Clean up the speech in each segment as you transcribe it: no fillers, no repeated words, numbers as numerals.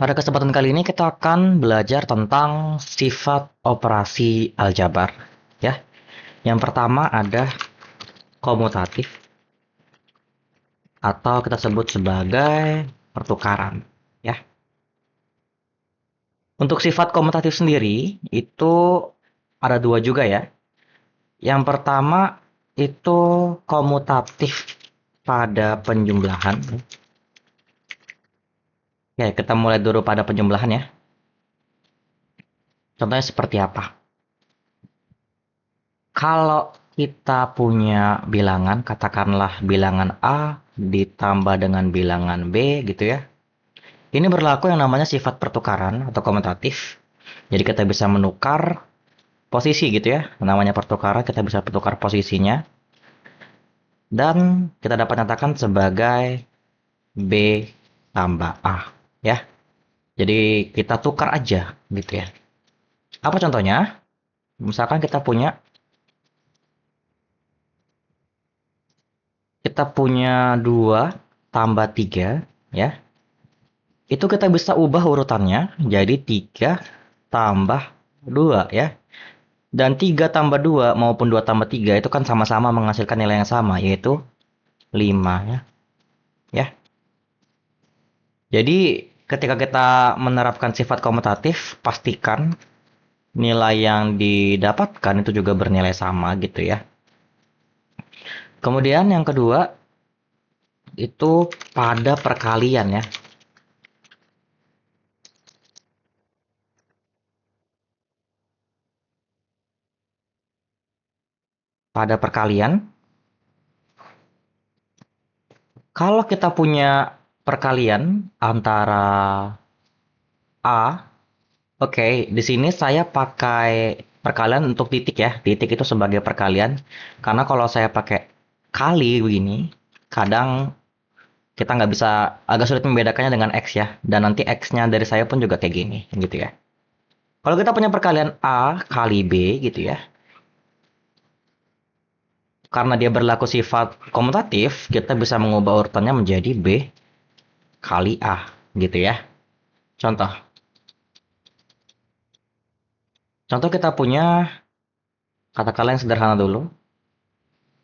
Pada kesempatan kali ini kita akan belajar tentang sifat operasi aljabar, ya. Yang pertama ada komutatif atau kita sebut sebagai pertukaran, ya. Untuk sifat komutatif sendiri itu ada dua juga ya. Yang pertama itu komutatif pada penjumlahan. Ya, kita mulai dulu pada penjumlahan ya. Contohnya seperti apa? Kalau kita punya bilangan, katakanlah bilangan A ditambah dengan bilangan B gitu ya. Ini berlaku yang namanya sifat pertukaran atau komutatif. Jadi kita bisa menukar posisi gitu ya. Namanya pertukaran, kita bisa bertukar posisinya. Dan kita dapat nyatakan sebagai B tambah A ya. Jadi kita tukar aja gitu ya. Apa contohnya? Misalkan kita punya 2 tambah 3 ya. Itu kita bisa ubah urutannya jadi 3 tambah 2 ya. Dan 3 tambah 2 maupun 2 tambah 3 itu kan sama-sama menghasilkan nilai yang sama yaitu 5 ya. Ya. Jadi ketika kita menerapkan sifat komutatif, pastikan nilai yang didapatkan itu juga bernilai sama gitu ya. Kemudian yang kedua itu pada perkalian ya. Pada perkalian, kalau kita punya perkalian antara A, oke, di sini saya pakai perkalian untuk titik ya. Titik itu sebagai perkalian. Karena kalau saya pakai kali begini, kadang kita nggak bisa, agak sulit membedakannya dengan X ya. Dan nanti X-nya dari saya pun juga kayak gini, gitu ya. Kalau kita punya perkalian A kali B gitu ya. Karena dia berlaku sifat komutatif, kita bisa mengubah urutannya menjadi B kali A gitu ya. Contoh. Contoh kita punya, katakanlah yang sederhana dulu.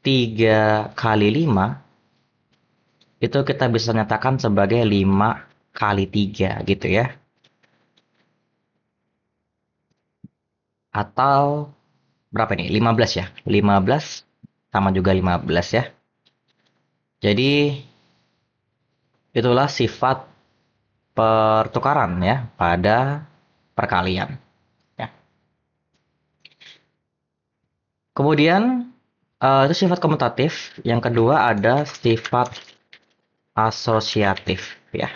3 kali 5 itu kita bisa nyatakan sebagai 5 kali 3 gitu ya. Atau berapa ini? 15 ya. 15 sama juga 15 ya. Jadi itulah sifat pertukaran ya pada perkalian. Ya. Kemudian itu sifat komutatif. Yang kedua ada sifat asosiatif ya.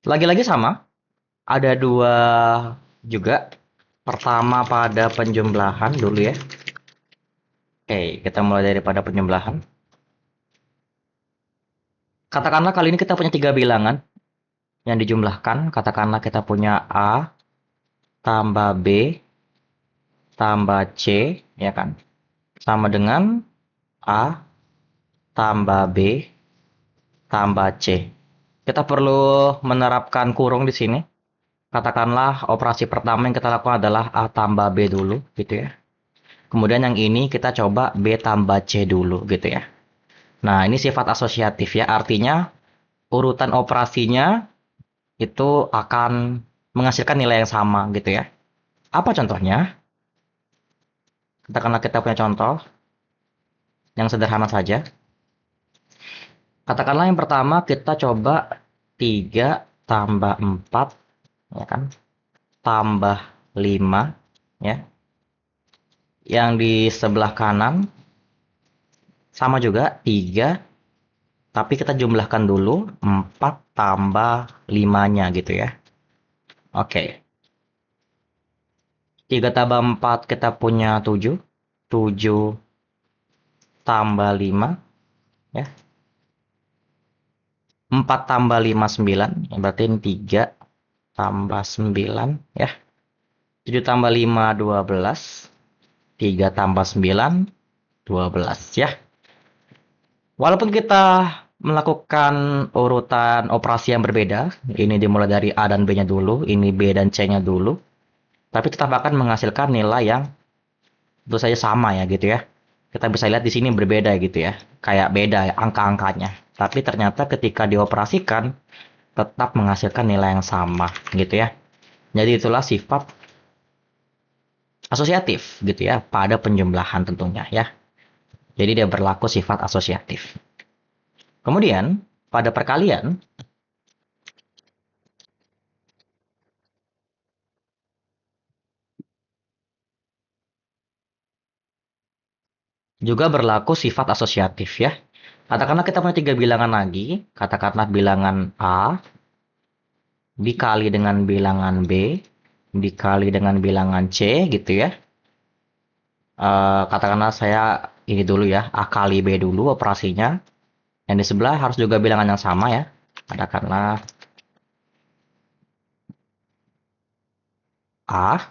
Lagi-lagi sama, ada dua juga. Pertama pada penjumlahan dulu ya. Oke, kita mulai daripada penjumlahan. Katakanlah kali ini kita punya 3 bilangan yang dijumlahkan. Katakanlah kita punya A tambah B tambah C, ya kan? Sama dengan A tambah B tambah C. Kita perlu menerapkan kurung di sini. Katakanlah operasi pertama yang kita lakukan adalah A tambah B dulu, gitu ya. Kemudian yang ini kita coba B tambah C dulu, gitu ya. Nah, ini sifat asosiatif ya. Artinya urutan operasinya itu akan menghasilkan nilai yang sama, gitu ya. Apa contohnya? Katakanlah kita punya contoh yang sederhana saja. Katakanlah yang pertama kita coba 3 tambah 4, ya kan? Tambah 5, ya. Yang di sebelah kanan sama juga 3, tapi kita jumlahkan dulu 4 tambah 5-nya gitu ya. Oke. 3 tambah 4 kita punya 7. 7 tambah 5, ya. 4 tambah 5, 9. Berarti ini 3 tambah 9, ya. 7 tambah 5, 12. 3 tambah 9, 12 ya. Walaupun kita melakukan urutan operasi yang berbeda, ini dimulai dari A dan B-nya dulu, ini B dan C-nya dulu, tapi tetap akan menghasilkan nilai yang tentu saja sama ya gitu ya. Kita bisa lihat di sini berbeda gitu ya, kayak beda ya, angka-angkanya. Tapi ternyata ketika dioperasikan tetap menghasilkan nilai yang sama gitu ya. Jadi itulah sifat asosiatif gitu ya pada penjumlahan tentunya ya. Jadi dia berlaku sifat asosiatif. Kemudian pada perkalian juga berlaku sifat asosiatif ya. Katakanlah kita punya tiga bilangan lagi, katakanlah bilangan A dikali dengan bilangan B dikali dengan bilangan C gitu ya. Katakanlah saya ini dulu ya, A kali B dulu operasinya. Yang di sebelah harus juga bilangan yang sama ya. Katakanlah A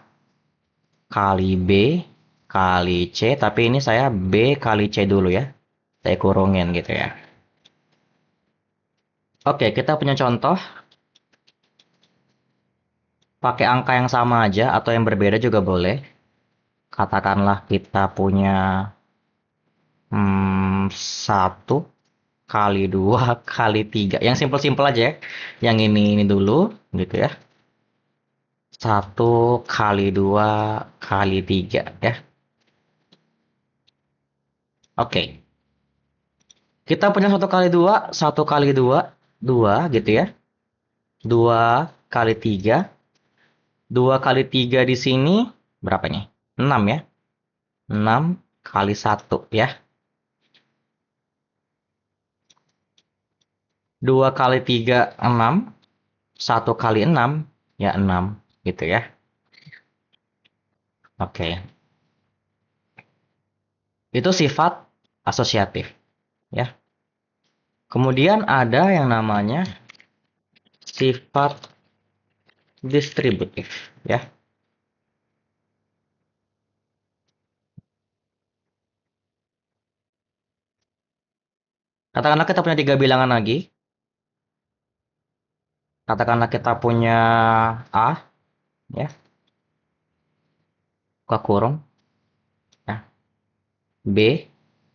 kali B kali C, tapi ini saya B kali C dulu ya. Saya kurungin gitu ya. Oke, kita punya contoh. Pakai angka yang sama aja atau yang berbeda juga boleh. Katakanlah kita punya 1 kali 2 kali 3. Yang simpel-simpel aja ya. Yang ini dulu gitu ya. 1 kali 2 kali 3 ya. Oke. Kita punya 1 kali 2 gitu ya. 2 kali 3. 2 kali 3 di sini berapa nih? 6 ya. 6 kali 1 ya. 2 kali 3 6. 1 kali 6 ya 6 gitu ya. Oke. Itu sifat asosiatif ya. Kemudian ada yang namanya sifat distributif ya. Katakanlah kita punya tiga bilangan lagi. Katakanlah kita punya A ya, buka kurung ya, B.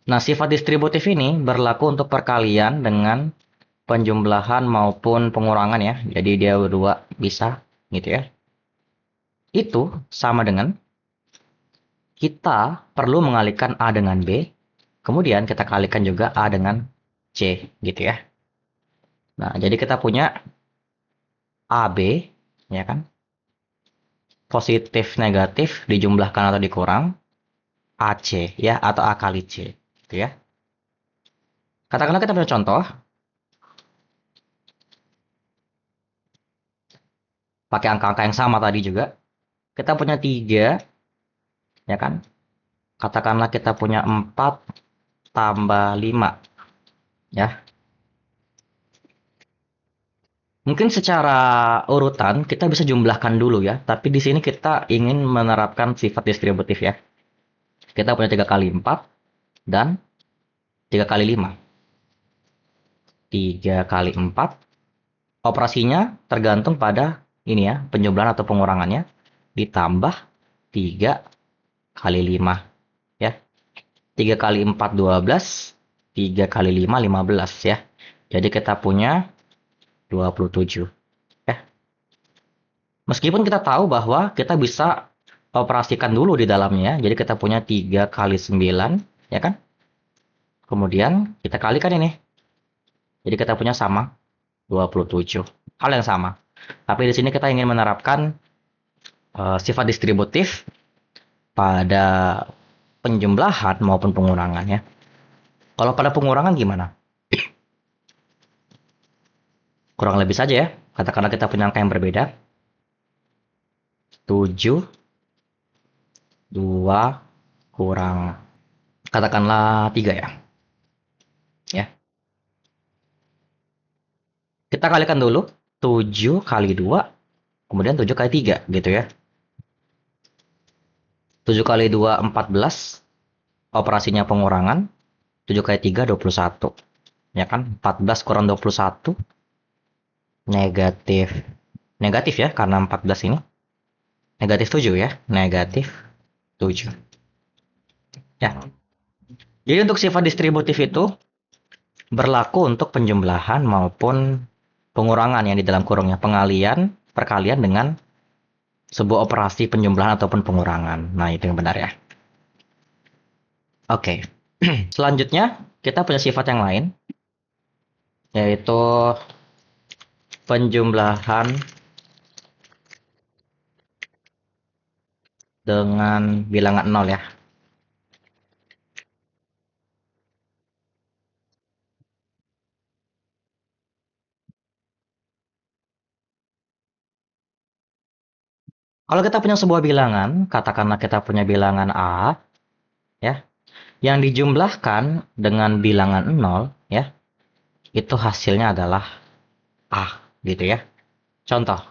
Nah, sifat distributif ini berlaku untuk perkalian dengan penjumlahan maupun pengurangan ya. Jadi dia berdua bisa gitu ya. Itu sama dengan kita perlu mengalihkan A dengan B, kemudian kita kalikan juga A dengan C gitu ya. Nah, jadi kita punya AB ya kan. Positif negatif dijumlahkan atau dikurang AC ya atau A kali C gitu ya. Katakanlah kita punya contoh pakai angka-angka yang sama tadi juga. Kita punya 3 ya kan. Katakanlah kita punya 4 tambah 5 ya. Mungkin secara urutan kita bisa jumlahkan dulu ya, tapi di sini kita ingin menerapkan sifat distributif ya. Kita punya 3 kali 4 dan 3 kali 5. 3 kali 4 operasinya tergantung pada ini ya, penjumlahan atau pengurangannya ditambah 3 kali 5 ya. 3 kali 4 12, 3 kali 5 15 ya. Jadi kita punya 27 ya. Meskipun kita tahu bahwa kita bisa operasikan dulu di dalamnya, jadi kita punya 3 kali 9 ya kan. Kemudian kita kalikan ini. Jadi kita punya sama 27. Hal yang sama. Tapi di sini kita ingin menerapkan sifat distributif pada penjumlahan maupun pengurangan ya. Kalau pada pengurangan gimana? Kurang lebih saja ya. Katakanlah kita punya angka yang berbeda. 7, 2 kurang katakanlah 3 ya. Ya. Kita kalikan dulu. 7 kali 2, kemudian 7 kali 3 gitu ya. 7 kali 2 14, operasinya pengurangan. 7 kali 3, 21. Ya kan? 14 kurang 21, negatif. Negatif ya, karena 14 ini. Negatif 7 ya. Negatif 7. Ya. Jadi untuk sifat distributif itu berlaku untuk penjumlahan maupun pengurangan yang di dalam kurungnya. Pengalian, perkalian dengan sebuah operasi penjumlahan ataupun pengurangan. Nah, itu yang benar ya. Oke. Selanjutnya, kita punya sifat yang lain, yaitu penjumlahan dengan bilangan 0 ya. Kalau kita punya sebuah bilangan, katakanlah kita punya bilangan A, ya, yang dijumlahkan dengan bilangan 0, ya, itu hasilnya adalah A, gitu ya. Contoh,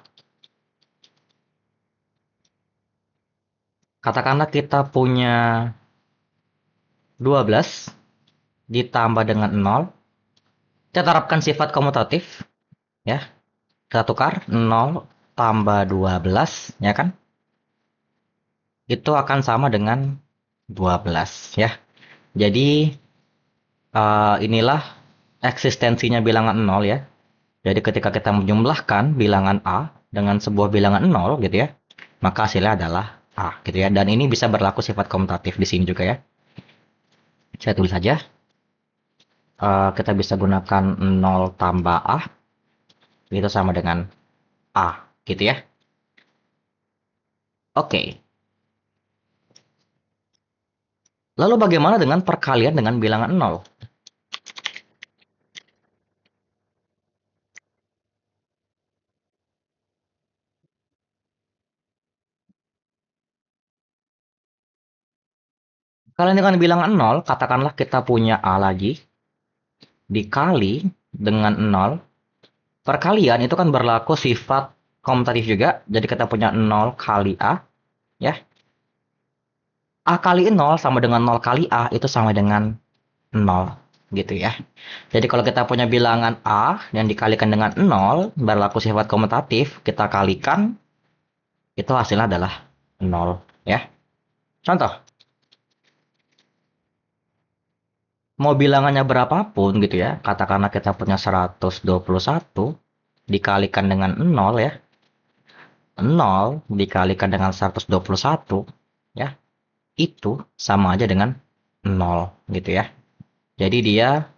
katakanlah kita punya 12 ditambah dengan 0, kita terapkan sifat komutatif, ya, kita tukar 0 tambah 12, ya kan, itu akan sama dengan 12, ya. Jadi, inilah eksistensinya bilangan 0 ya. Jadi ketika kita menjumlahkan bilangan A dengan sebuah bilangan 0 gitu ya, maka hasilnya adalah A gitu ya. Dan ini bisa berlaku sifat komutatif di sini juga ya. Saya tulis saja. Kita bisa gunakan 0 tambah A, itu sama dengan A gitu ya. Oke. Lalu bagaimana dengan perkalian dengan bilangan 0? Kalian dengan bilangan 0, katakanlah kita punya A lagi, dikali dengan 0. Perkalian itu kan berlaku sifat komutatif juga. Jadi kita punya 0 kali A, ya. A kali 0 sama dengan 0 kali A itu sama dengan 0 gitu ya. Jadi kalau kita punya bilangan A yang dikalikan dengan 0 berlaku sifat komutatif, kita kalikan, itu hasilnya adalah 0 ya. Contoh, mau bilangannya berapapun gitu ya, katakanlah kita punya 121 dikalikan dengan 0 ya. 0 dikalikan dengan 121 ya, itu sama aja dengan 0 gitu ya. Jadi dia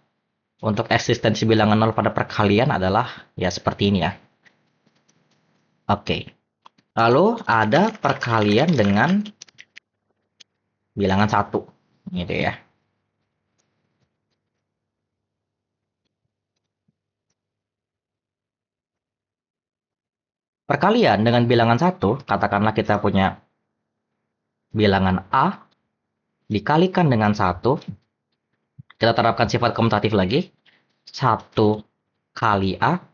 untuk eksistensi bilangan 0 pada perkalian adalah ya seperti ini ya. Oke. Lalu ada perkalian dengan bilangan 1 gitu ya. Perkalian dengan bilangan 1, katakanlah kita punya bilangan A dikalikan dengan 1, kita terapkan sifat komutatif lagi. 1 kali A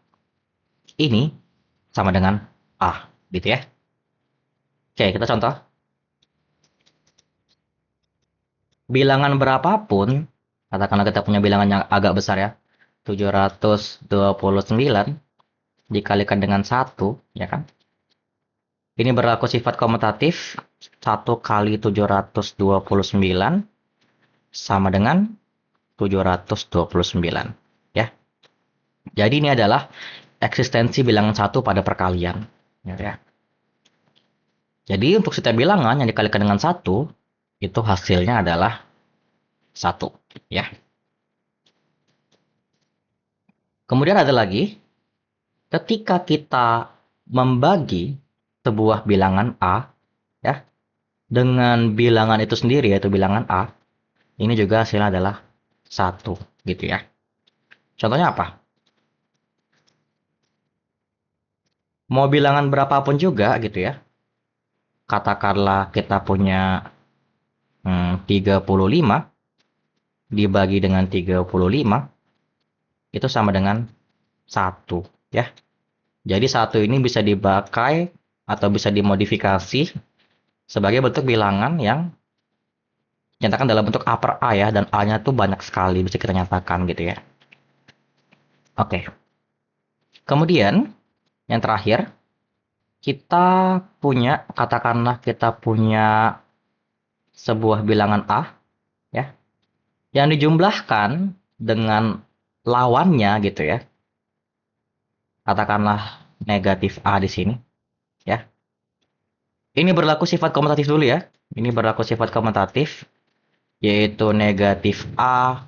ini sama dengan A gitu ya. Oke, kita contoh. Bilangan berapapun, katakanlah kita punya bilangan yang agak besar ya, 729 dikalikan dengan 1, ya kan? Ini berlaku sifat komutatif, 1 kali 729 sama dengan 729, ya. Jadi ini adalah eksistensi bilangan 1 pada perkalian, ya. Jadi untuk setiap bilangan yang dikalikan dengan 1, itu hasilnya adalah 1, ya. Kemudian ada lagi, ketika kita membagi sebuah bilangan A ya dengan bilangan itu sendiri yaitu bilangan A, ini juga hasilnya adalah 1 gitu ya. Contohnya apa? Mau bilangan berapapun juga gitu ya. Katakanlah kita punya 35 dibagi dengan 35 itu sama dengan 1 ya. Jadi 1 ini bisa dipakai atau bisa dimodifikasi sebagai bentuk bilangan yang Nyatakan dalam bentuk upper A ya, dan A-nya tuh banyak sekali bisa kita nyatakan gitu ya. Oke. Kemudian, yang terakhir, kita punya, katakanlah kita punya sebuah bilangan A, ya, yang dijumlahkan dengan lawannya gitu ya. Katakanlah negatif A di sini, ya. Ini berlaku sifat komutatif dulu ya. Ini berlaku sifat komutatif, yaitu negatif A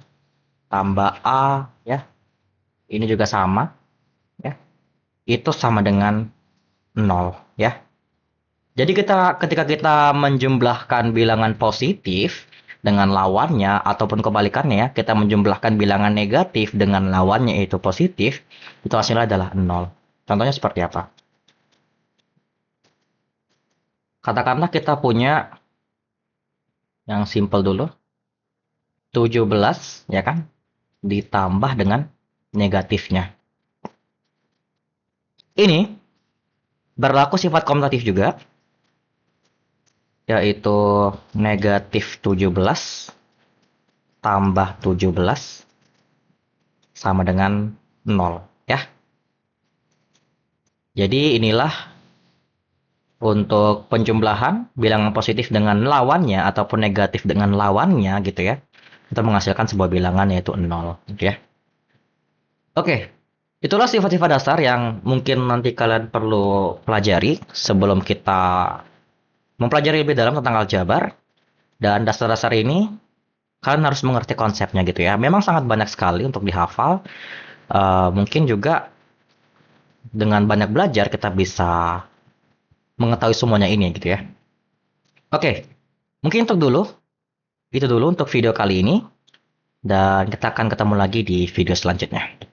tambah A, ya. Ini juga sama, ya. Itu sama dengan 0, ya. Jadi ketika kita menjumlahkan bilangan positif dengan lawannya ataupun kebalikannya ya, kita menjumlahkan bilangan negatif dengan lawannya yaitu positif, itu hasilnya adalah 0. Contohnya seperti apa? Katakanlah kita punya yang simple dulu, 17 ya kan, ditambah dengan negatifnya. Ini berlaku sifat komutatif juga, yaitu negatif 17 tambah 17 sama dengan 0 ya. Jadi inilah untuk penjumlahan bilangan positif dengan lawannya ataupun negatif dengan lawannya gitu ya. Kita menghasilkan sebuah bilangan yaitu 0 gitu ya. Oke, itulah sifat-sifat dasar yang mungkin nanti kalian perlu pelajari sebelum kita mempelajari lebih dalam tentang aljabar. Dan dasar-dasar ini kalian harus mengerti konsepnya gitu ya. Memang sangat banyak sekali untuk dihafal. Mungkin juga dengan banyak belajar kita bisa mengetahui semuanya ini gitu ya. Oke, mungkin itu dulu untuk video kali ini. Dan kita akan ketemu lagi di video selanjutnya.